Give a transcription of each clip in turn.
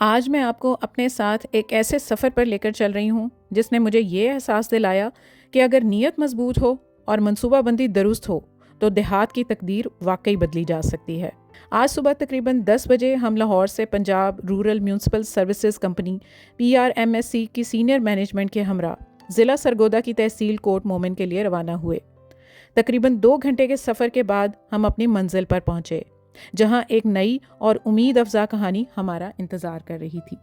آج میں آپ کو اپنے ساتھ ایک ایسے سفر پر لے کر چل رہی ہوں جس نے مجھے یہ احساس دلایا کہ اگر نیت مضبوط ہو اور منصوبہ بندی درست ہو تو دیہات کی تقدیر واقعی بدلی جا سکتی ہے۔ آج صبح تقریباً 10 بجے ہم لاہور سے Punjab rural municipal services company PRMSC کی سینئر مینجمنٹ کے ہمراہ ضلع سرگودا کی تحصیل کوٹ مومن کے لیے روانہ ہوئے۔ تقریباً 2 گھنٹے کے سفر کے بعد ہم اپنی منزل پر پہنچے، جہاں ایک نئی اور امید افزا کہانی ہمارا انتظار کر رہی تھی۔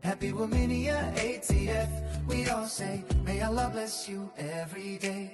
Happy Wominia ATF, we all say, may Allah bless you every day.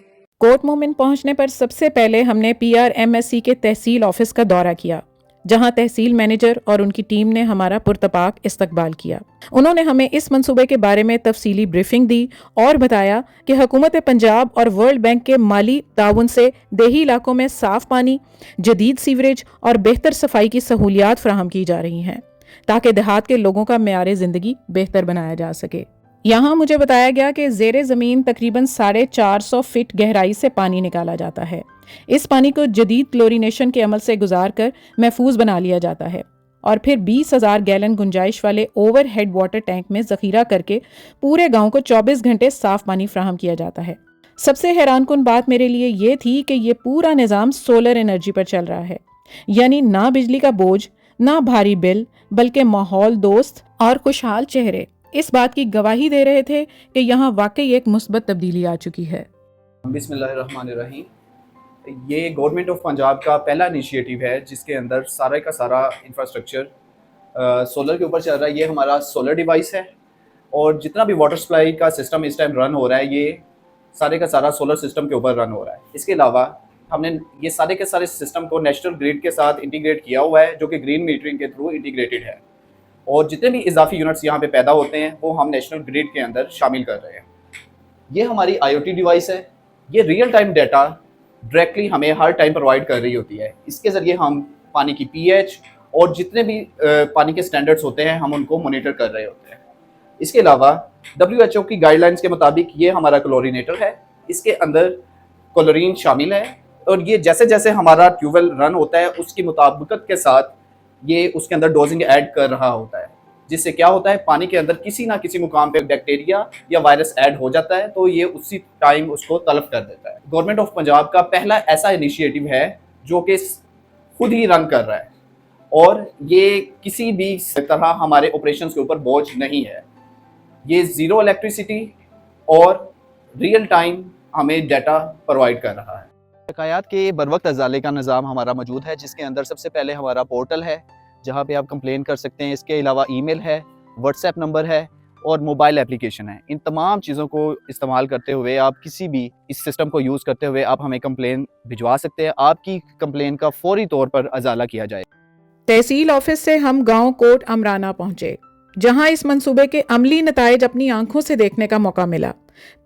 کوٹ مومن پہنچنے پر سب سے پہلے ہم نے PRMSC کے تحصیل آفس کا دورہ کیا، جہاں تحصیل مینیجر اور ان کی ٹیم نے ہمارا پرتپاک استقبال کیا۔ انہوں نے ہمیں اس منصوبے کے بارے میں تفصیلی بریفنگ دی اور بتایا کہ حکومت پنجاب اور ورلڈ بینک کے مالی تعاون سے دیہی علاقوں میں صاف پانی، جدید سیوریج اور بہتر صفائی کی سہولیات فراہم کی جا رہی ہیں تاکہ دیہات کے لوگوں کا معیار زندگی بہتر بنایا جا سکے۔ یہاں مجھے بتایا گیا کہ زیر زمین تقریباً 450 فٹ گہرائی سے پانی نکالا جاتا ہے۔ اس پانی کو جدید کلورینیشن کے عمل سے گزار کر محفوظ بنا لیا جاتا ہے اور پھر 20,000 گیلن گنجائش والے اوور ہیڈ واٹر ٹینک میں ذخیرہ کر کے پورے گاؤں کو 24 گھنٹے صاف پانی فراہم کیا جاتا ہے۔ سب سے حیران کن بات میرے لیے یہ تھی کہ یہ پورا نظام سولر انرجی پر چل رہا ہے، یعنی نہ بجلی کا بوجھ، نہ بھاری بل، بلکہ ماحول دوست اور خوشحال چہرے اس بات کی گواہی دے رہے تھے کہ یہاں واقعی ایک مثبت تبدیلی آ چکی ہے۔ بسم اللہ الرحمن الرحیم۔ یہ گورنمنٹ آف پنجاب کا پہلا انیشیٹو ہے جس کے اندر سارا کا سارا انفراسٹرکچر سولر کے اوپر چل رہا ہے۔ یہ ہمارا سولر ڈیوائس ہے اور جتنا بھی واٹر سپلائی کا سسٹم اس ٹائم رن ہو رہا ہے یہ سارے کا سارا سولر سسٹم کے اوپر رن ہو رہا ہے۔ اس کے علاوہ ہم نے یہ سارے کے سارے سسٹم کو نیشنل گریڈ کے ساتھ انٹیگریٹ کیا ہوا ہے، جو کہ گرین میٹرنگ کے تھرو انٹیگریٹڈ ہے، اور جتنے بھی اضافی یونٹس یہاں پہ پیدا ہوتے ہیں وہ ہم نیشنل گریڈ کے اندر شامل کر رہے ہیں۔ یہ ہماری IoT ڈیوائس ہے، یہ ریئل ٹائم ڈیٹا ڈائریکٹلی ہمیں ہر ٹائم پرووائڈ کر رہی ہوتی ہے۔ اس کے ذریعے ہم پانی کی pH اور جتنے بھی پانی کے سٹینڈرڈز ہوتے ہیں ہم ان کو مانیٹر کر رہے ہوتے ہیں۔ اس کے علاوہ WHO کی گائیڈ لائنس کے مطابق یہ ہمارا کلورینیٹر ہے، اس کے اندر کلورین شامل ہے، اور یہ جیسے جیسے ہمارا ٹیوب ویل رن ہوتا ہے اس کی مطابقت کے ساتھ یہ اس کے اندر ڈوزنگ ایڈ کر رہا ہوتا ہے، جس سے کیا ہوتا ہے پانی کے اندر کسی نہ کسی مقام پہ بیکٹیریا یا وائرس ایڈ ہو جاتا ہے تو یہ اسی ٹائم اس کو تلف کر دیتا ہے۔ گورنمنٹ آف پنجاب کا پہلا ایسا انیشیٹو ہے جو کہ خود ہی رن کر رہا ہے، اور یہ کسی بھی طرح ہمارے آپریشنز کے اوپر بوجھ نہیں ہے۔ یہ زیرو الیکٹریسٹی اور ریئل ٹائم ہمیں ڈیٹا پرووائڈ کر رہا ہے۔ شکایات کے بروقت ازالے کا نظام ہمارا موجود ہے، جس کے اندر سب سے پہلے ہمارا پورٹل ہے جہاں پہ آپ کمپلین کر سکتے ہیں۔ اس کے علاوہ ای میل ہے، واٹس ایپ نمبر ہے اور موبائل اپلیکیشن ہے۔ ان تمام چیزوں کو استعمال کرتے ہوئے آپ کسی بھی اس سسٹم کو یوز کرتے ہوئے آپ ہمیں کمپلین بھجوا سکتے ہیں، آپ کی کمپلین کا فوری طور پر ازالہ کیا جائے۔ تحصیل آفس سے ہم گاؤں کوٹ امرانہ پہنچے، جہاں اس منصوبے کے عملی نتائج اپنی آنکھوں سے دیکھنے کا موقع ملا۔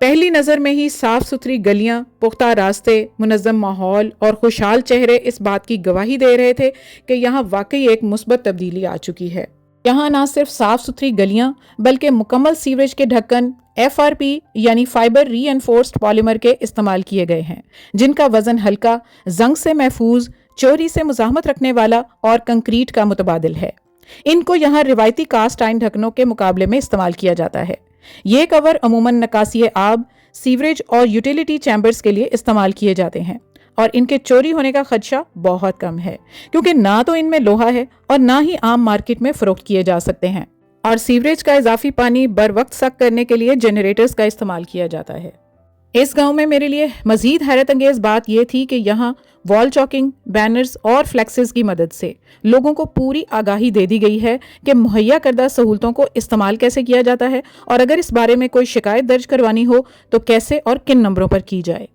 پہلی نظر میں ہی صاف ستھری گلیاں، پختہ راستے، منظم ماحول اور خوشحال چہرے اس بات کی گواہی دے رہے تھے کہ یہاں واقعی ایک مثبت تبدیلی آ چکی ہے۔ یہاں نہ صرف صاف ستھری گلیاں بلکہ مکمل سیوریج کے ڈھکن FRP یعنی فائبر ری انفورسڈ پالیمر کے استعمال کیے گئے ہیں، جن کا وزن ہلکا، زنگ سے محفوظ، چوری سے مزاحمت رکھنے والا اور کنکریٹ کا متبادل ہے۔ ان کو یہاں روایتی کاسٹ آئرن ڈھکنوں کے مقابلے میں استعمال کیا جاتا ہے۔ یہ کور عموماً نکاسی آب، سیوریج اور یوٹیلیٹی چیمبرز کے لیے استعمال کیے جاتے ہیں، اور ان کے چوری ہونے کا خدشہ بہت کم ہے، کیونکہ نہ تو ان میں لوہا ہے اور نہ ہی عام مارکیٹ میں فروخت کیے جا سکتے ہیں، اور سیوریج کا اضافی پانی بر وقت سک کرنے کے لیے جنریٹرز کا استعمال کیا جاتا ہے۔ اس گاؤں میں میرے لیے مزید حیرت انگیز بات یہ تھی کہ یہاں وال چاکنگ، بینرز اور فلیکسز کی مدد سے لوگوں کو پوری آگاہی دے دی گئی ہے کہ مہیا کردہ سہولتوں کو استعمال کیسے کیا جاتا ہے، اور اگر اس بارے میں کوئی شکایت درج کروانی ہو تو کیسے اور کن نمبروں پر کی جائے۔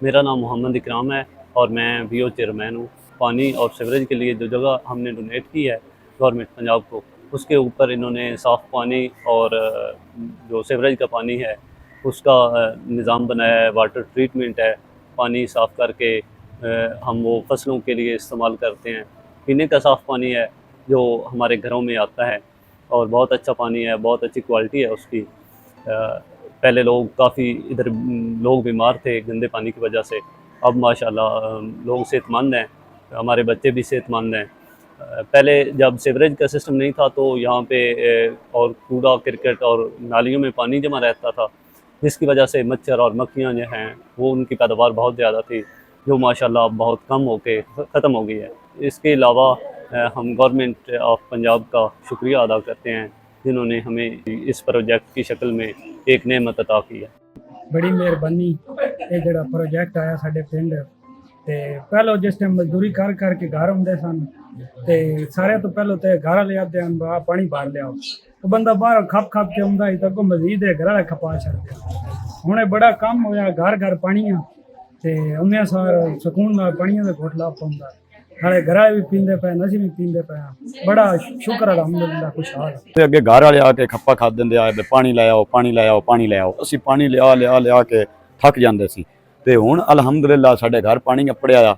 میرا نام محمد اکرام ہے اور میں VO چیئرمین ہوں۔ پانی اور سیوریج کے لیے جو جگہ ہم نے ڈونیٹ کی ہے گورنمنٹ پنجاب کو، اس کے اوپر انہوں نے صاف پانی اور جو سیوریج کا پانی ہے اس کا نظام بنایا ہے، واٹر ٹریٹمنٹ ہے، پانی صاف کر کے ہم وہ فصلوں کے لیے استعمال کرتے ہیں۔ پینے کا صاف پانی ہے جو ہمارے گھروں میں آتا ہے اور بہت اچھا پانی ہے، بہت اچھی کوالٹی ہے اس کی۔ پہلے کافی ادھر لوگ بیمار تھے گندے پانی کی وجہ سے، اب ماشاءاللہ لوگ صحت مند ہیں، ہمارے بچے بھی صحت مند ہیں، پہلے جب سیوریج کا سسٹم نہیں تھا تو یہاں پہ اور کوڑا کرکٹ اور نالیوں میں پانی جمع رہتا تھا، جس کی وجہ سے مچھر اور مکھیاں جو ہیں وہ ان کی پیداوار بہت زیادہ تھی، جو ماشاءاللہ اب بہت کم ہو کے ختم ہو گئی ہے۔ اس کے علاوہ ہم گورنمنٹ آف پنجاب کا شکریہ ادا کرتے ہیں جنہوں نے ہمیں اس پروجیکٹ کی شکل میں ایک نعمت عطا کی ہے۔ بڑی مہربانی یہ جڑا پروجیکٹ آیا ساڈے پنڈ تے پہلو جس ٹائم مزدوری کر کے گھر آتے سن تے سارے تو پہلو تے گھر لے آتے ہیں پانی بھر لیا تو بندہ باہر کھپ کے آتا تو اگوں مزید گھر والے کھپا چڑھتے ہوں بڑا کم ہویا گھر پانی تے انہیں سار سکون نال پانی کا گھٹ لا پاؤں سارے گھر بھی پیندے پے نسی بھی پیندے پے بڑا شکر الحمدللہ خوشحال تے اگے گھر والے آ کے کھپا کھا دندے آئے بے پانی لے آؤ پانی لے آؤ پانی لے آؤ، اسی پانی لیا کے تھک جاندے سی تے ہن الحمدللہ ساڈے گھر پانی اپڑیا آ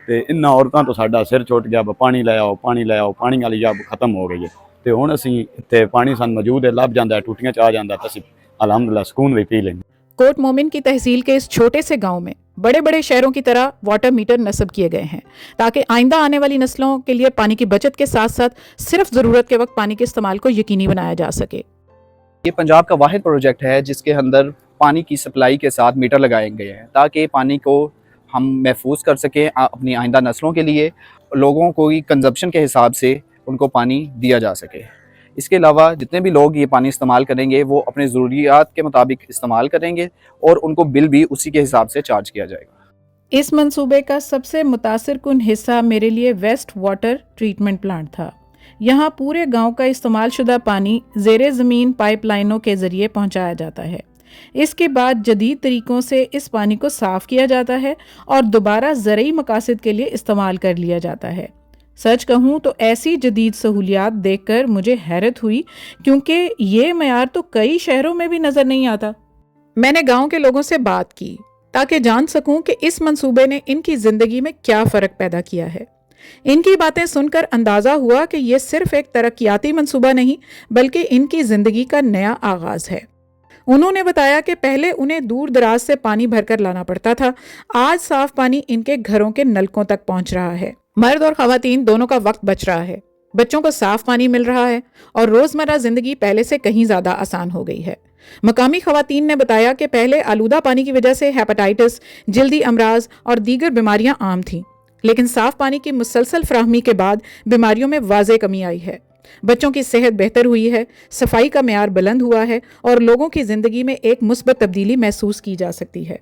تے انہاں عورتاں تو ساڈا سر چھوٹ گیا پانی لے آؤ پانی والی جاب ختم ہو گئی ہے تے ہن اسی تے پانی سان موجود ہے لب جاندا ہے ٹوٹیاں چ آ جاندا تے اسی الحمدللہ سکون بھی پی لیں۔ کوٹ مومن کی تحصیل کے اس چھوٹے سے گاؤں میں بڑے بڑے شہروں کی طرح واٹر میٹر نصب کیے گئے ہیں تاکہ آئندہ آنے والی نسلوں کے لیے پانی کی بچت کے ساتھ ساتھ صرف ضرورت کے وقت پانی کے استعمال کو یقینی بنایا جا سکے۔ یہ پنجاب کا واحد پروجیکٹ ہے جس کے اندر پانی کی سپلائی کے ساتھ میٹر لگائے گئے ہیں تاکہ پانی کو ہم محفوظ کر سکیں اپنی آئندہ نسلوں کے لیے، لوگوں کو کنزمپشن کے حساب سے ان کو پانی دیا جا سکے۔ اس کے علاوہ جتنے بھی لوگ یہ پانی استعمال کریں گے وہ اپنے ضروریات کے مطابق استعمال کریں گے اور ان کو بل بھی اسی کے حساب سے چارج کیا جائے گا۔ اس منصوبے کا سب سے متاثر کن حصہ میرے لیے ویسٹ واٹر ٹریٹمنٹ پلانٹ تھا۔ یہاں پورے گاؤں کا استعمال شدہ پانی زیر زمین پائپ لائنوں کے ذریعے پہنچایا جاتا ہے۔ اس کے بعد جدید طریقوں سے اس پانی کو صاف کیا جاتا ہے اور دوبارہ زرعی مقاصد کے لیے استعمال کر لیا جاتا ہے۔ سچ کہوں تو ایسی جدید سہولیات دیکھ کر مجھے حیرت ہوئی کیونکہ یہ معیار تو کئی شہروں میں بھی نظر نہیں آتا۔ میں نے گاؤں کے لوگوں سے بات کی تاکہ جان سکوں کہ اس منصوبے نے ان کی زندگی میں کیا فرق پیدا کیا ہے۔ ان کی باتیں سن کر اندازہ ہوا کہ یہ صرف ایک ترقیاتی منصوبہ نہیں بلکہ ان کی زندگی کا نیا آغاز ہے۔ انہوں نے بتایا کہ پہلے انہیں دور دراز سے پانی بھر کر لانا پڑتا تھا، آج صاف پانی ان کے گھروں کے نلکوں تک پہنچ رہا ہے۔ مرد اور خواتین دونوں کا وقت بچ رہا ہے، بچوں کو صاف پانی مل رہا ہے اور روزمرہ زندگی پہلے سے کہیں زیادہ آسان ہو گئی ہے۔ مقامی خواتین نے بتایا کہ پہلے آلودہ پانی کی وجہ سے ہیپاٹائٹس، جلدی امراض اور دیگر بیماریاں عام تھیں، لیکن صاف پانی کی مسلسل فراہمی کے بعد بیماریوں میں واضح کمی آئی ہے۔ بچوں کی صحت بہتر ہوئی ہے، صفائی کا معیار بلند ہوا ہے اور لوگوں کی زندگی میں ایک مثبت تبدیلی محسوس کی جا سکتی ہے۔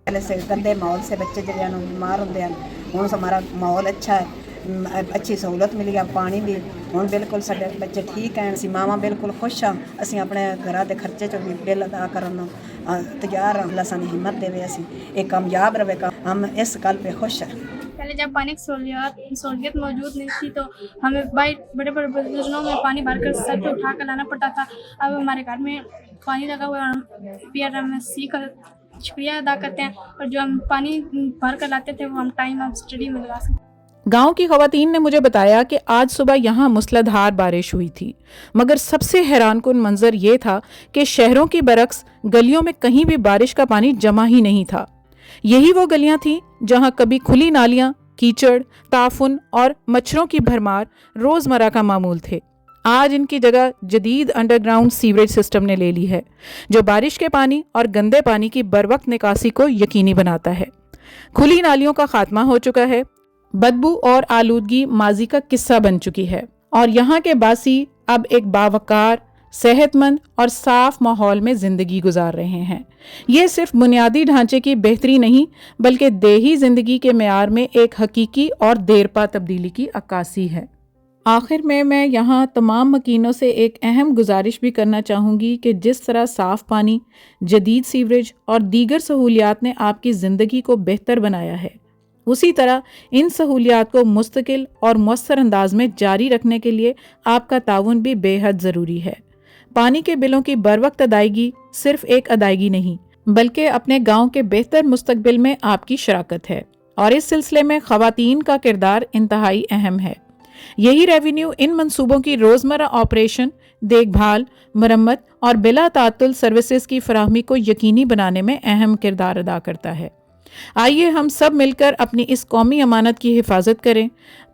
پہلے سے گندے ماحول سے بچے جڑے بیمار ہوتے ہیں، ہوں ہمارا ماحول اچھا ہے، اچھی سہولت ملی ہے، پانی بھی ہوں بالکل سارے بچے ٹھیک ہیں، اسی ماواں بالکل خوش ہاں، اسی اپنے گھر کے خرچے چ بھی بل ادا کرنا تیار ہاں۔ اللہ سانی ہمت دے اسی ایک کامیاب رہے گا، ہم اس گل پہ خوش ہیں۔ پہلے جب پانی کی سہولیت موجود نہیں تھی تو ہمیں بڑے بڑے بزرگوں میں پانی بھر کر سر پہ اٹھا کر لانا پڑتا تھا۔ اب ہمارے گھر میں پانی لگا ہوا ہے، ہم پی آر ایم سی کا شکریہ ادا کرتے ہیں، اور جو ہم پانی بھر کر لاتے تھے وہ ہم ٹائم آف اسٹڈی میں لگا سکتے ہیں۔ گاؤں کی خواتین نے مجھے بتایا کہ آج صبح یہاں موسلادھار بارش ہوئی تھی، مگر سب سے حیران کن منظر یہ تھا کہ شہروں کی برعکس گلیوں میں کہیں بھی بارش کا پانی جمع ہی نہیں تھا۔ یہی وہ گلیاں تھیں جہاں کبھی کھلی نالیاں، کیچڑ، تعفن اور مچھروں کی بھرمار روزمرہ کا معمول تھے۔ آج ان کی جگہ جدید انڈر گراؤنڈ سیوریج سسٹم نے لے لی ہے جو بارش کے پانی اور گندے پانی کی بروقت نکاسی کو یقینی بناتا ہے۔ کھلی نالیوں کا خاتمہ ہو چکا ہے، بدبو اور آلودگی ماضی کا قصہ بن چکی ہے اور یہاں کے باسی اب ایک باوقار، صحت مند اور صاف ماحول میں زندگی گزار رہے ہیں۔ یہ صرف بنیادی ڈھانچے کی بہتری نہیں بلکہ دیہی زندگی کے معیار میں ایک حقیقی اور دیرپا تبدیلی کی عکاسی ہے۔ آخر میں یہاں تمام مکینوں سے ایک اہم گزارش بھی کرنا چاہوں گی کہ جس طرح صاف پانی، جدید سیوریج اور دیگر سہولیات نے آپ کی زندگی کو بہتر بنایا ہے، اسی طرح ان سہولیات کو مستقل اور مؤثر انداز میں جاری رکھنے کے لیے آپ کا تعاون بھی بے حد ضروری ہے۔ پانی کے بلوں کی بروقت ادائیگی صرف ایک ادائیگی نہیں بلکہ اپنے گاؤں کے بہتر مستقبل میں آپ کی شراکت ہے، اور اس سلسلے میں خواتین کا کردار انتہائی اہم ہے۔ یہی ریونیو ان منصوبوں کی روزمرہ آپریشن، دیکھ بھال، مرمت اور بلا تعطل سروسز کی فراہمی کو یقینی بنانے میں اہم کردار ادا کرتا ہے۔ آئیے ہم سب مل کر اپنی اس قومی امانت کی حفاظت کریں،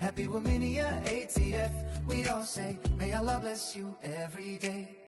Happy Wominia ATF, we all say, may Allah bless you every day.